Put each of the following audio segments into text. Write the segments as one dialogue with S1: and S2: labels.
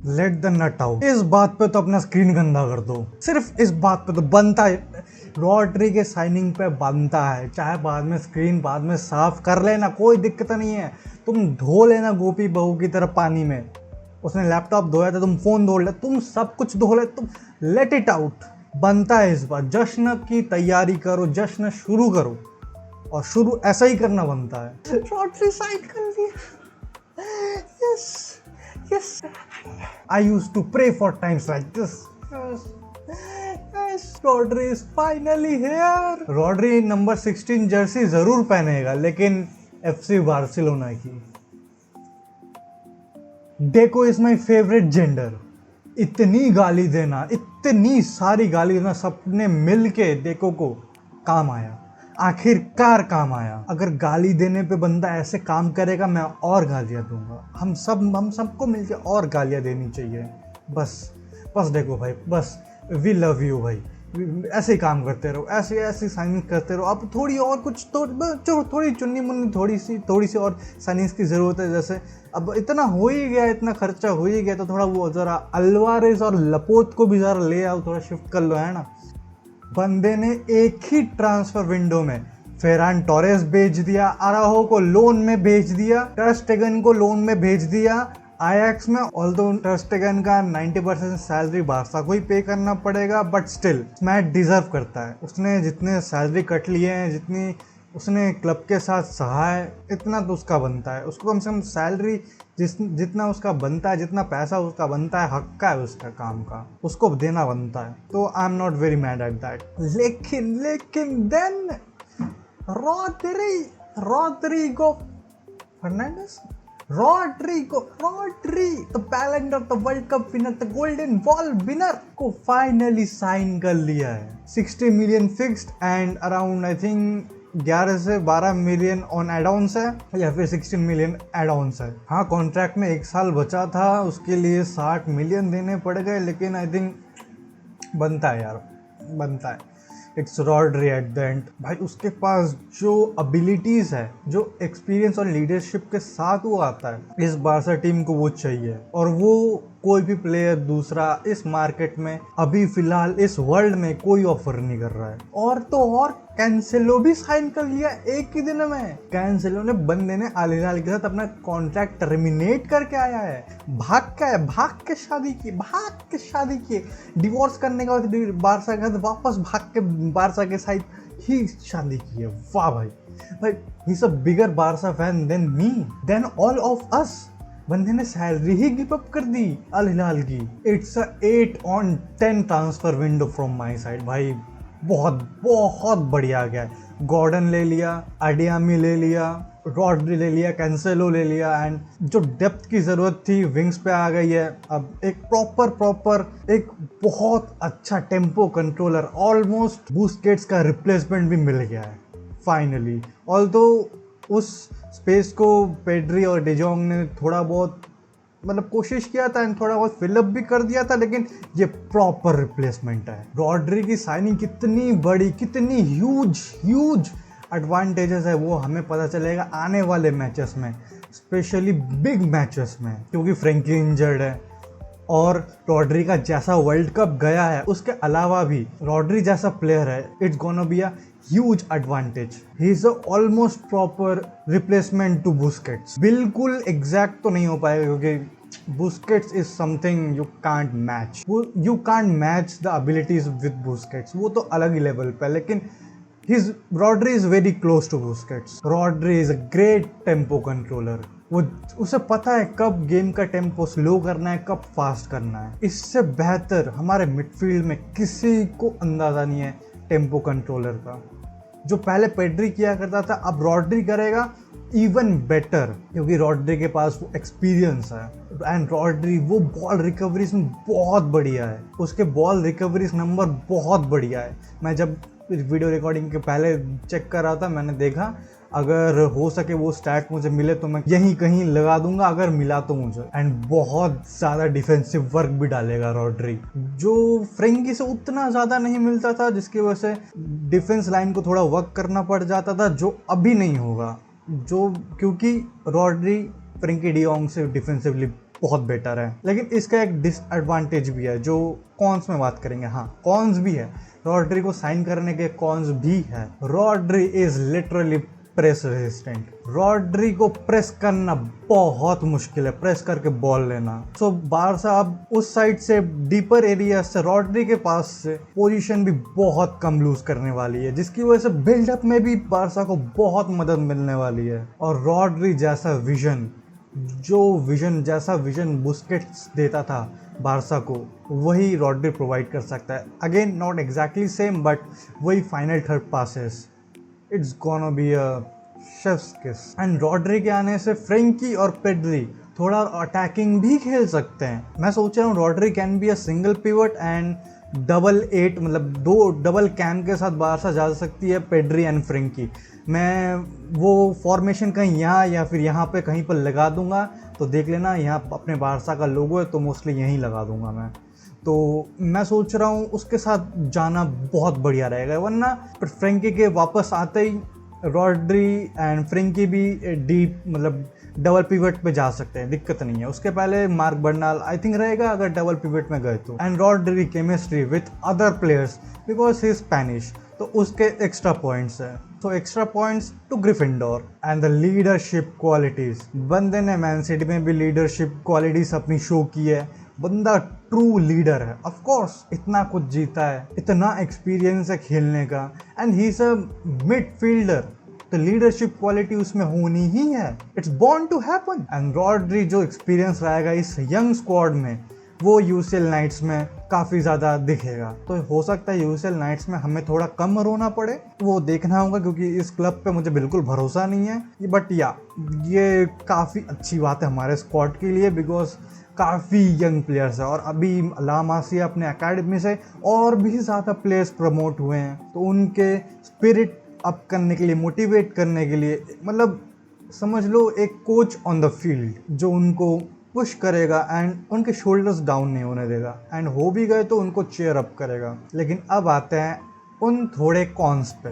S1: Let the nut out. इस बात पे तो अपना स्क्रीन गंदा कर दो, सिर्फ इस बात पे तो बनता है। रॉड्री के साइनिंग पे बनता है, चाहे बाद में स्क्रीन बाद में साफ कर लेना, कोई दिक्कत नहीं है। तुम धो लेना गोपी बहू की तरह पानी में। उसने लैपटॉप धोया था, तुम फोन धो ले, तुम सब कुछ धो ले, तुम लेट इट आउट। बनता है इस बार, जश्न की तैयारी करो, जश्न शुरू करो, और शुरू ऐसा ही करना बनता है। रॉड्री साइन कर लिया, yes yes. I used to pray for times like this. Rodri is finally here. Rodri number 16 jersey जरूर पहनेगा, लेकिन FC बार्सिलोना की। Deco is my favourite gender. इतनी गाली देना, इतनी सारी गाली देना, सबने मिल के डेको को काम आया, आखिरकार काम आया। अगर गाली देने पे बंदा ऐसे काम करेगा, मैं और गालियां दूंगा। हम सबको मिलके और गालियां देनी चाहिए। बस देखो भाई, बस वी लव यू भाई। ऐसे ही काम करते रहो, ऐसे साइनिंग करते रहो। अब थोड़ी और कुछ तो थोड़ी चुन्नी मुन्नी थोड़ी सी और साइनिंग्स की ज़रूरत है। जैसे अब इतना हो ही गया, इतना खर्चा हो ही गया, तो थोड़ा वो ज़रा अल्वारेज और लपोत को भी ज़रा ले आओ, थोड़ा शिफ्ट कर लो, है ना। बंदे ने एक ही ट्रांसफर विंडो में फेरान टोरेस भेज दिया, अराहो को लोन में भेज दिया, टर स्टेगन को लोन में भेज दिया आयैक्स में। ऑल्दो टर स्टेगन का 90% सैलरी बार्सा को ही पे करना पड़ेगा, बट स्टिल मैच डिजर्व करता है। उसने जितने सैलरी कट लिए हैं, जितनी उसने क्लब के साथ सहा है, इतना तो उसका बनता है। उसको कम से कम सैलरी जितना उसका बनता है, जितना पैसा उसका बनता है, हक का है उसका काम का, उसको देना बनता है। तो I am not very mad at that. लेकिन then Rodrigo Fernandez, Rodri, the Ballon d'Or, the World Cup winner, the Golden Ball winner को फाइनली साइन कर लिया है। 60 million fixed and around I think 11 से 12 मिलियन ऑन एड-ऑन्स है, या फिर 16 million add-ons है। हाँ, कॉन्ट्रैक्ट में 1 साल बचा था, उसके लिए 60 मिलियन देने पड़ गए, लेकिन आई थिंक बनता है यार, बनता है। It's Rodri at the end. भाई उसके पास जो एबिलिटीज़ है, जो एक्सपीरियंस और लीडरशिप के साथ वो आता है, इस बार्सा टीम को वो चाहिए। और वो कोई भी प्लेयर दूसरा इस मार्केट में अभी फिलहाल इस वर्ल्ड में कोई ऑफर नहीं कर रहा है। और तो और कैंसेलो भी साइन कर लिया एक ही दिन में। कैंसेलो ने, बंदे ने अल हिलाल के साथ अपना कॉन्ट्रैक्ट टर्मिनेट करके आया है। भाग के शादी की डिवोर्स करने के बाद बार्सा के साथ वापस भाग के बार्सा के साथ ही शादी की है। वाह भाई, he is a bigger Barca fan than me, than all of us. बंदे ने सैलरी ही गिव अप कर दी अल हिलाल की। It's a 8/10 transfer window from my side भाई। बहुत बढ़िया गया। गॉर्डन ले लिया, अडियामी ले लिया, रॉड्री ले लिया, कैंसेलो ले लिया, एंड जो डेप्थ की ज़रूरत थी विंग्स पे आ गई है। अब एक प्रॉपर एक बहुत अच्छा टेम्पो कंट्रोलर, ऑलमोस्ट बुस्केट्स का रिप्लेसमेंट भी मिल गया है फाइनली। ऑल्दो उस स्पेस को पेड्री और डिजोंग ने थोड़ा बहुत मतलब कोशिश किया था एंड थोड़ा बहुत फिलअप भी कर दिया था, लेकिन ये प्रॉपर रिप्लेसमेंट है। रॉड्री की साइनिंग कितनी बड़ी, कितनी ह्यूज एडवांटेजेस है, वो हमें पता चलेगा आने वाले मैचेस में, स्पेशली बिग मैचेस में, क्योंकि फ्रेंकी इंजर्ड है। और रॉड्री का जैसा वर्ल्ड कप गया है, उसके अलावा भी रॉड्री जैसा प्लेयर है, it's gonna be a huge advantage. He is almost proper replacement to Busquets. बिल्कुल एग्जैक्ट तो नहीं हो पाएगा, क्योंकि Busquets is something you can't match the abilities with Busquets, वो तो अलग ही लेवल पे, लेकिन Rodri is very close to Busquets. Rodri is a great tempo controller. उसे पता है कब गेम का टेम्पो स्लो करना है, कब फास्ट करना है। इससे बेहतर हमारे मिडफील्ड में किसी को अंदाज़ा नहीं है टेम्पो कंट्रोलर का। जो पहले पेड्री किया करता था, अब रॉड्री करेगा इवन बेटर, क्योंकि रॉड्री के पास वो एक्सपीरियंस है। एंड रॉड्री वो बॉल रिकवरीज में बहुत बढ़िया है, उसके बॉल रिकवरीज नंबर बहुत बढ़िया है। मैं जब वीडियो रिकॉर्डिंग के पहले चेक कर रहा था, मैंने देखा, अगर हो सके वो स्टैट मुझे मिले तो मैं यहीं कहीं लगा दूंगा, अगर मिला तो मुझे। एंड बहुत ज़्यादा डिफेंसिव वर्क भी डालेगा रॉड्री, जो फ्रेंकी से उतना ज़्यादा नहीं मिलता था, जिसकी वजह से डिफेंस लाइन को थोड़ा वर्क करना पड़ जाता था, जो अभी नहीं होगा, जो क्योंकि रॉड्री फ्रेंकी डियोंग से डिफेंसिवली बहुत बेटर है। लेकिन इसका एक डिसएडवांटेज भी है, जो कॉन्स में बात करेंगे। हाँ, कॉन्स भी है, रॉड्री को साइन करने के कॉन्स भी है। Rodri is literally press resistant. Rodri को प्रेस करना बहुत मुश्किल है, प्रेस करके बॉल लेना। सो बारसा अब उस साइड से डीपर एरिया से रॉड्री के पास से पोजीशन भी बहुत कम लूज करने वाली है, जिसकी वजह से बिल्डअप में भी बारसा को बहुत मदद मिलने वाली है। और रॉड्री जैसा विजन, जैसा विजन बुस्केट्स देता था बारसा को, वही रॉड्री प्रोवाइड कर सकता है। Again not exactly same, but वही final third passes, it's gonna be a chef's kiss. And Rodri के आने से फ्रेंकी और पेड्री थोड़ा अटैकिंग भी खेल सकते हैं। मैं सोच रहा हूँ Rodri can be a single pivot and double 8, मतलब 2 डबल कैम के साथ बारसा जा सकती है, पेड्री एंड फ्रेंकी। मैं वो फॉर्मेशन कहीं यहाँ या फिर यहाँ पे कहीं पर लगा दूंगा, तो देख लेना, यहाँ अपने बारसा का लोगो है तो मोस्टली यहीं लगा दूंगा मैं। तो मैं सोच रहा हूँ उसके साथ जाना बहुत बढ़िया रहेगा, वरना पर फ्रेंकी के वापस आते ही रॉड्री एंड फ्रेंकी भी डीप, मतलब डबल पिवट पे जा सकते हैं, दिक्कत नहीं है। उसके पहले मार्क बर्नाल आई थिंक रहेगा अगर डबल पिवट में गए तो। And Rodri chemistry with other players because he Spanish, तो उसके एक्स्ट्रा पॉइंट्स है। तो extra points to Gryffindor. And the leadership qualities, बंदे ने मैन सिटी में भी लीडरशिप क्वालिटीज अपनी शो की है। बंदा ट्रू लीडर है, ऑफ कोर्स इतना कुछ जीता है, इतना एक्सपीरियंस है खेलने का, and he is a midfielder, तो लीडरशिप क्वालिटी उसमें होनी ही है, it's born to happen. And Rodri जो एक्सपीरियंस रहेगा इस यंग स्क्वाड में, वो यूसीएल नाइट्स में काफ़ी ज़्यादा दिखेगा। तो हो सकता है यूसीएल नाइट्स में हमें थोड़ा कम रोना पड़े, वो देखना होगा, क्योंकि इस क्लब पे मुझे बिल्कुल भरोसा नहीं है। बट या ये काफ़ी अच्छी बात है हमारे स्क्वाड के लिए, बिकॉज काफ़ी यंग प्लेयर्स है। और अभी ला मासिया अपने एकेडमी से और भी ज़्यादा प्लेयर्स प्रमोट हुए हैं, तो उनके स्पिरिट अप करने के लिए, मोटिवेट करने के लिए, मतलब समझ लो एक कोच ऑन द फील्ड जो उनको पुश करेगा एंड उनके शोल्डर्स डाउन नहीं होने देगा, एंड हो भी गए तो उनको चेयर अप करेगा। लेकिन अब आते हैं उन थोड़े कॉन्स पे।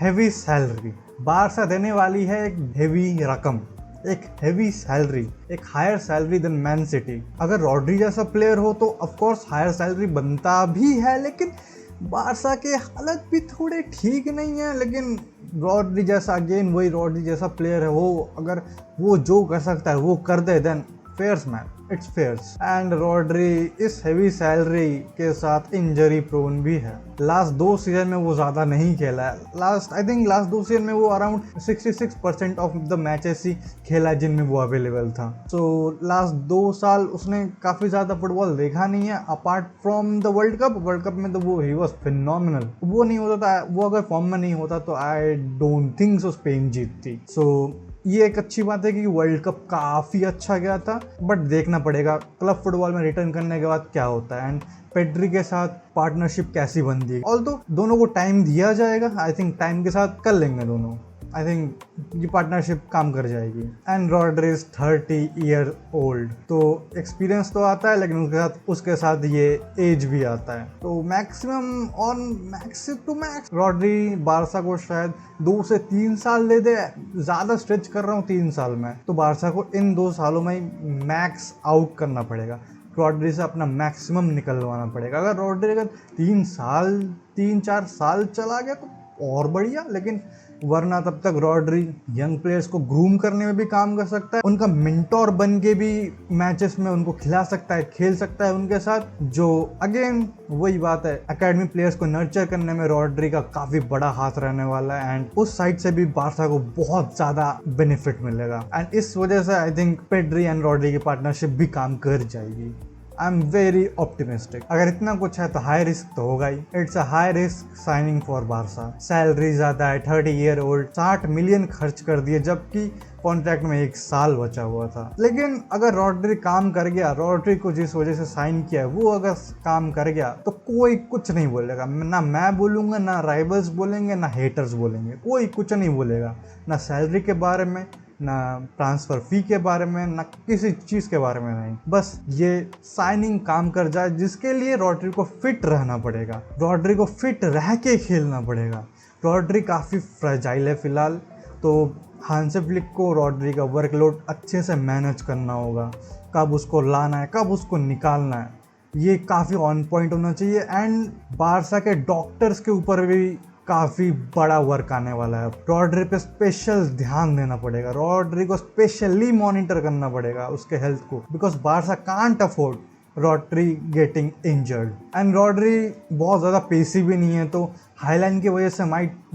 S1: हैवी सैलरी, बारसा देने वाली है एक हैवी रकम, एक हैवी सैलरी, एक higher salary than Man City. अगर रॉड्री जैसा प्लेयर हो तो ऑफ कोर्स हायर सैलरी बनता भी है, लेकिन बारसा के हालत भी थोड़े ठीक नहीं है। लेकिन रॉड्री जैसा, अगेन वही रॉड्री जैसा प्लेयर है, वो अगर वो जो कर सकता है वो कर दे, then fair's man, it's fair's. And Rodri इस हैवी सैलरी के साथ इंजरी प्रोन भी है। लास्ट 2 सीजन में वो ज़्यादा नहीं खेला है, लास्ट 2 सीजन में वो अराउंड 66% ऑफ द मैचेस ही खेला जिनमें वो अवेलेबल था। सो लास्ट 2 साल उसने काफ़ी ज़्यादा फुटबॉल देखा नहीं है, apart from the world cup में तो वो ही वॉज फिनोमिनल। वो नहीं होता था, वो अगर फॉर्म में नहीं होता तो I don't think so Spain जीतती। सो ये एक अच्छी बात है कि वर्ल्ड कप काफ़ी अच्छा गया था, बट देखना पड़ेगा क्लब फुटबॉल में रिटर्न करने के बाद क्या होता है, एंड पेड्री के साथ पार्टनरशिप कैसी बनती है। ऑल्दो दोनों को टाइम दिया जाएगा, आई थिंक टाइम के साथ कर लेंगे दोनों, आई थिंक ये पार्टनरशिप काम कर जाएगी। And Rodri is 30 year old, तो एक्सपीरियंस तो आता है, लेकिन उसके साथ ये एज भी आता है। तो maximum on max to max Rodri Barca को शायद 2 से 3 साल दे दे, ज़्यादा स्ट्रेच कर रहा हूँ 3 साल में, तो बारसा को इन 2 सालों में ही मैक्स आउट करना पड़ेगा, रॉड्री से अपना मैक्सिमम निकलवाना पड़ेगा। अगर रॉड्री का 3-4 साल चला गया तो और बढ़िया, लेकिन वरना तब तक रॉड्री यंग प्लेयर्स को ग्रूम करने में भी काम कर सकता है, उनका मेंटोर बन के भी मैचेस में उनको खिला सकता है, खेल सकता है उनके साथ, जो अगेन वही बात है, एकेडमी प्लेयर्स को नर्चर करने में रॉड्री का काफ़ी बड़ा हाथ रहने वाला है। एंड उस साइड से भी बारसा को बहुत ज़्यादा बेनिफिट मिलेगा, एंड इस वजह से I think Pedri and Rodri की पार्टनरशिप भी काम कर जाएगी। I am very optimistic. अगर इतना कुछ है तो हाई रिस्क तो होगा ही, it's a high risk signing for Barca. Salary ज़्यादा है, 30 ईयर ओल्ड, 60 मिलियन खर्च कर दिए, जबकि कॉन्ट्रैक्ट में 1 साल बचा हुआ था। लेकिन अगर रॉड्री काम कर गया, रॉड्री को जिस वजह से साइन किया वो अगर काम कर गया, तो कोई कुछ नहीं बोलेगा, ना मैं बोलूँगा, ना राइवल्स बोलेंगे, ना हेटर्स बोलेंगे, कोई कुछ नहीं बोलेगा, ना सैलरी के बारे में, ना ट्रांसफ़र फ़ी के बारे में, ना किसी चीज़ के बारे में नहीं। बस ये साइनिंग काम कर जाए, जिसके लिए रॉड्री को फिट रहना पड़ेगा, रॉड्री को फिट रह के खेलना पड़ेगा। रॉड्री काफ़ी फ्रेजाइल है फ़िलहाल, तो हांसी फ्लिक को रॉड्री का वर्कलोड अच्छे से मैनेज करना होगा, कब उसको लाना है, कब उसको निकालना है, ये काफ़ी ऑन पॉइंट होना चाहिए। एंड बारसा के डॉक्टर्स के ऊपर भी काफ़ी बड़ा वर्क आने वाला है। रॉड्री पे स्पेशल ध्यान देना पड़ेगा, रॉड्री को स्पेशली मॉनिटर करना पड़ेगा उसके हेल्थ को, because Barça can't afford Rodri getting injured. And Rodri बहुत ज़्यादा पेसी भी नहीं है, तो हाईलाइन की वजह से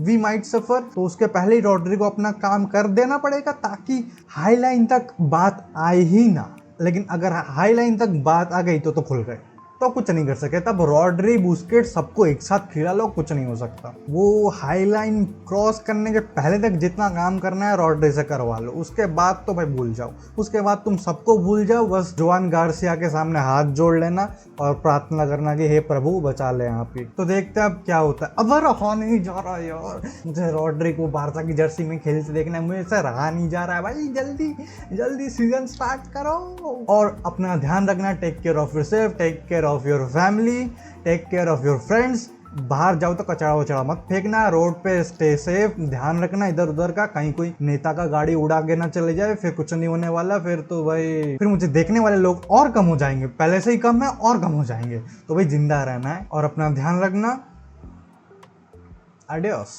S1: वी माइट सफ़र। तो उसके पहले ही रॉड्री को अपना काम कर देना पड़ेगा ताकि हाईलाइन तक बात आए ही ना। लेकिन अगर हाईलाइन तक बात आ गई तो खुल गए, तो कुछ नहीं कर सके। तब रॉड्री बुस्केट सबको एक साथ खिला लो, कुछ नहीं हो सकता। वो हाई लाइन क्रॉस करने के पहले तक जितना काम करना है रॉड्री से करवा लो, उसके बाद तो भाई भूल जाओ, उसके बाद तुम सबको भूल जाओ। बस जोआन गार्सिया के सामने हाथ जोड़ लेना और प्रार्थना करना कि हे प्रभु बचा ले यहाँ पे। तो देखते हैं अब क्या होता है। अब रहा नहीं जा रहा यार, मुझे रॉड्री को बारसा की जर्सी में खेलते देखना है, मुझे से रहा नहीं जा रहा है भाई। जल्दी जल्दी सीजन स्टार्ट करो और अपना ध्यान रखना। Take care of yourself, take care of your family, take care of your friends. बाहर जाओ तो कचरा वचड़ा मत फेंकना, रोड पे स्टे सेफ, ध्यान रखना इधर उधर का, कहीं कोई नेता का गाड़ी उड़ा के ना चले जाए, फिर कुछ नहीं होने वाला। फिर तो भाई फिर मुझे देखने वाले लोग और कम हो जाएंगे, पहले से ही कम है और कम हो जाएंगे। तो भाई जिंदा रहना है और अपना ध्यान रखना। एडियोस।